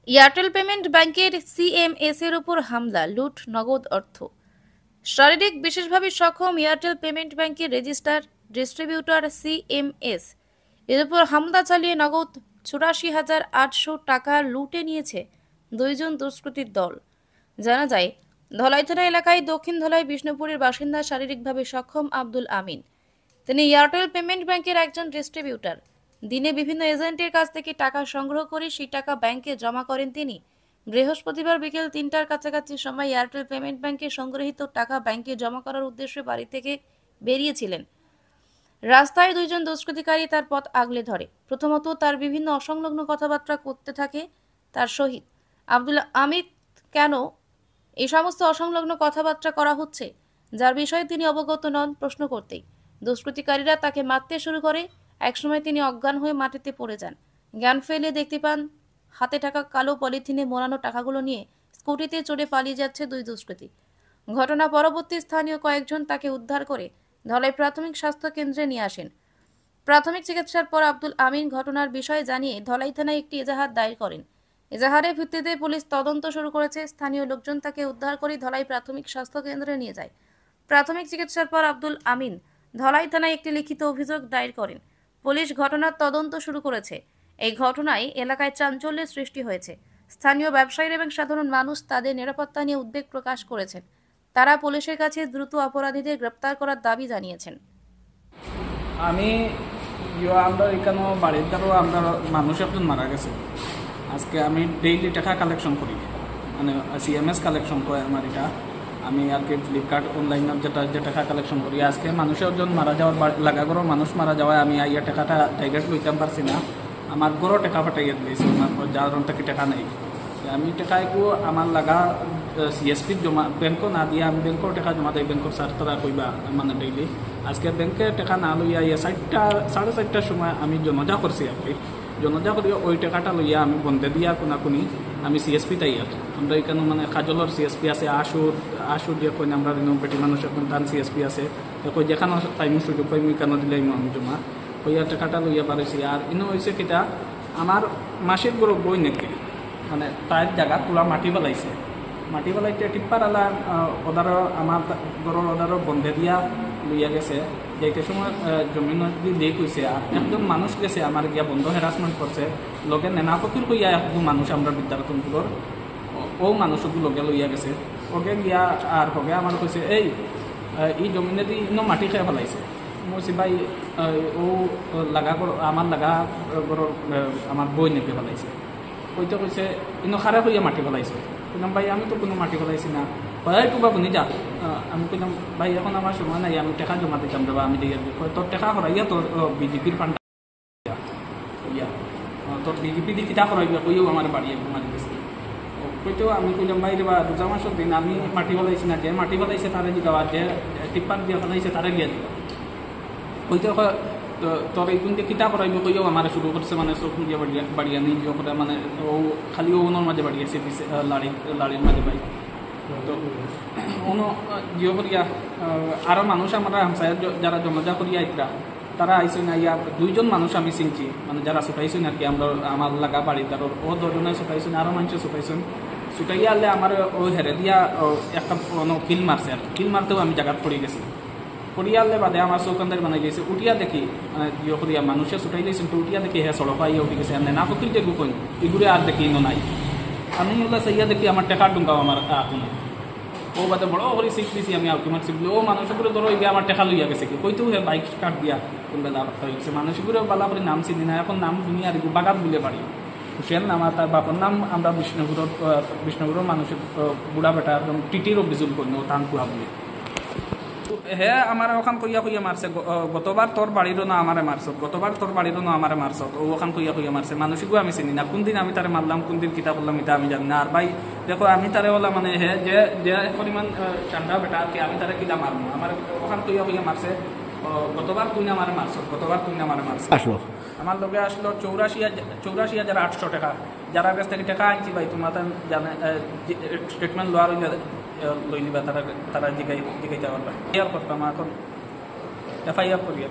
Airtel payment ব্যাংকের CMS এর উপর হামলা, লুট নগদ অর্থ। শারীরিক বিশেষভাবে সক্ষম এয়ারটেল পেমেন্ট ব্যাংকের রেজিস্টার ডিস্ট্রিবিউটর সিএমএস এর উপর হামলা চালিয়ে নগদ ৮৪,৮০০ টাকা লুটে নিয়েছে দুইজন দুষ্কৃতীর দল। জানা যায়, ধলাই থানা এলাকায় দক্ষিণ ধলাই বিষ্ণুপুরের বাসিন্দা শারীরিকভাবে সক্ষম আব্দুল আমিন। তিনি এয়ারটেল পেমেন্ট ব্যাংকের একজন ডিস্ট্রিবিউটর। দিনে বিভিন্ন এজেন্টের কাছ থেকে টাকা সংগ্রহ করে সেই টাকা ব্যাংকে জমা করেন তিনি। বৃহস্পতিবার বিকেল ৩টার কাছাকাছি সময় এয়ারটেল পেমেন্ট ব্যাংকে সংগৃহীত টাকা ব্যাংকে জমা করার উদ্দেশ্যে বাড়ি থেকে বেরিয়েছিলেন। রাস্তায় দুইজন দুষ্কৃতিকারী তার পথ আগলে ধরে। প্রথমত তার বিভিন্ন অসংলগ্ন কথাবার্তা করতে থাকে তার সহিত। আব্দুল আমিদ কেন এই সমস্ত অসংলগ্ন কথাবার্তা করা হচ্ছে, যার বিষয়ে তিনি অবগত নন, প্রশ্ন করতেই দুষ্কৃতিকারীরা তাকে মারতে শুরু করে। একসময় তিনি অজ্ঞান হয়ে মাটিতে পড়ে যান। জ্ঞান ফেলে দেখতে পান হাতে থাকা কালো পলিথিনে মোড়ানো টাকাগুলো নিয়ে স্কুটিতে চড়ে পালিয়ে যাচ্ছে দুই দুষ্কৃতী। ঘটনা পরবর্তী স্থানীয় কয়েকজন তাকে উদ্ধার করে ধলাই প্রাথমিক স্বাস্থ্য কেন্দ্রে নিয়ে আসেন। প্রাথমিক চিকিৎসার পর আব্দুল আমিন ঘটনার বিষয়ে জানিয়ে ধলাই থানায় একটি এজাহার দায়ের করেন। এজাহারের ভিত্তিতে পুলিশ তদন্ত শুরু করেছে। স্থানীয় লোকজন তাকে উদ্ধার করে ধলাই প্রাথমিক স্বাস্থ্য কেন্দ্রে নিয়ে যায়। প্রাথমিক চিকিৎসার পর আব্দুল আমিন ধলাই থানায় একটি লিখিত অভিযোগ দায়ের করেন। পুলিশ ঘটনার তদন্ত শুরু করেছে। এই ঘটনায় এলাকায় চাঞ্চল্যের সৃষ্টি হয়েছে। স্থানীয় ব্যবসায়ীরা এবং সাধারণ মানুষ তাদের নিরাপত্তা নিয়ে উদ্বেগ প্রকাশ করেছেন। তারা পুলিশের কাছে দ্রুত অপরাধীদের গ্রেপ্তার করার দাবি জানিয়েছেন। আমি আমরা এখানে বাড়ির দ্বারা আমরা মানুষ একজন মারা গেছে। আজকে আমি ডেইলি টাকা কালেকশন করি, মানে সিএমএস কালেকশন করে আমার এটা। আমি আর কি ফ্লিপকার্ট অনলাইনে যে টাকা কালেকশন করি। আজকে মানুষের জন মারা যাওয়ার লাগা গরো মানুষ মারা যাওয়ায় আমি আইয়া টাকাটা ডাইরেক্ট লইতাম পারছি না। আমার গরো টাকা পাঠাইয়া দিয়েছি, যার থেকে টাকা নেই। আমি টাকাইকু আমার লাগা সিএসপি জমা ব্যাংকও না দিয়ে আমি ব্যাংকের টাকা জমা দিই। ব্যাংকের স্যার তারা কইবা মানে ডেইলি আজকে ব্যাংকে টাকা না লইয়া ইয়ে 4:30টার সময় আমি জনজা করছি আর কি। জনজা করি ওই টাকাটা লইয়া আমি বন্ধে দিয়া কোনাকুনি আমি সিএসপি তাই আর আমরা এখানে মানে কাজলের সিএসপি আছে, আশুর দিয়ে কই আমরা বেটি মানুষ এখন তার সিএসপি আছে। কই যেখানে টাইম সুযোগ পাই আমি কেন দিলে আমি জমা ওইয়া টাকাটা লইয়া পারেছি। আর ইনো হয়েছে কিটা আমার মাসির গরু বই নাকি মানে তার জায়গা পুরা মাটি পেলাইছে। মাটি পেলাইতে টিপ্পারালা ওদারও আমার গরুর ওদারও বন্ধে দিয়া লইয়া গেছে। যাইতে সময় জমিন দিয়ে কইছে আর একজন মানুষ গেছে আমার গিয়া বন্ধ হ্যারাসমেন্ট করছে। লগে নেনা ফকির কইয়া একজন মানুষ আমরা বিদ্যারতনপুরের ও মানুষকে লগে লইয়া গেছে। ওকে গিয়া আর হগে আমার কইছে এই জমিনে দিয়ে ইনো মাটি খেয়ে ফেলাইছে। বলছি ভাই ও লাগা আমার লাগা গরুর আমার বই নেপে ফেলাইছে। কইতে কইছে ইনো খারাপ হইয়া মাটি ফেলাইছে। কইলাম ভাই আমি তো কোনো মাটি ফেলাইছি না। ভাই টুবা বনি যা। আমি কইলাম ভাই এখন আমার সময় নাই, আমি টাকা জমা দিতাম দেবা আমি দিয়ে তোর টাকা হরাইয়া তোর বিজেপির ফান্ড ইয়া তোর বিজেপি দিয়ে কিতা করাইবা কইও আমার বাড়ি মারি গেছে। কইতেও আমি কইলাম ভাই রে বা 2 মাসের দিন আমি মাটি ফেলাইছি না, যে মাটি ফেলাইছে তারে দিবা, যে টিপ্পার দিয়ে ফেলাইছে তারে গিয়া দিবা। কইতে তোর এই কোনটা কিতা করাইব কইও আমার শুরু করছে মানে চোখ দিয়ে বাড়িয়া নিয়ে যাওয়া করে মানে ও খালি ওনার মাঝে বাড়িয়েছে লাড়ির মাঝে ভাই। তো ono জিও করিয়া আরও মানুষ আমরা হামসায় যারা জমাজা করিয়া আইতরা তারা আইসই না। ইয়া 2জন মানুষ আমি চিনছি মানে যারা ছুটাইছেন আর কি আমরা আমার লাগা বাড়ি তার ও 10জনে ছুটাইছেন, আরও মানুষ ছুটাইছেন। ছুটাইয়া আনলে আমার ও হেরে দিয়া একটা কিল মারছে আর কিল মারতেও আমি জায়গাত পড়ে গেছি। পড়িয়া আনলে বাদে আমার চৌকান্দার বানাই গেছে। উঠিয়া দেখি জিও করিয়া মানুষে ছুটাই দিয়েছেন তো উঠিয়া দেখি হ্যাঁ সড়ক আইয়া উঠে গেছে। না ফকির যে গুকই এগুলো আর দেখি ইনো নাই। আমি ওগুলো চাইয়া দেখি আমার টাকার ডুঙ্গাও আমার আতুন ও বাদে বড় করে সিট দিছি আমি আউকি মারছি বলে ও মানুষগুলো ধরো গিয়ে আমার টাকা লইয়া গেছে কি কইতেও হে বাইক কাট দিয়া কোনবে লাভ হয়ে গেছে। মানুষগুলো বালা করে নাম চিনি না, এখন নাম দুনিয়ার বাগাত বলে বাড়ি হুসেন আমার তার বাপর নাম আমরা বিষ্ণুপুরের মানুষের বুড়া বেটা একদম টিটির অভিযোগ করলো টান কুয়া বলে। হে আমার ওখান কইয়া মারছে গতবার তোর বাড়িরও না আমারে মারছ, গতবার তোর বাড়িরও না আমারে মারছ। ও ওখান কইয়া মারছে। মানুষগুলো আমি চিনি না, কোন দিন আমি তারে মারলাম কোন দিন কিতা করলাম এটা আমি জানি না। আর ভাই দেখো আমি তারে বলা মানে হে যে পরিমাণ ঠান্ডা বেটা আর কি আমি তারে কিলা মারবো। আমার ওখান কইয়া মারছে গতবার তুই না আমারে মারছ, গতবার তুই না আমারে মারছ। আসলো আমার লগে আসলো 84,800 টাকা। যারা কাছ থেকে টাকা আনছি ভাই তোমার জানে স্টেটমেন্ট লওয়ার লই নিবা, তারা জিগাইতে পারবা। করতাম এখন এফআইআর করিয়া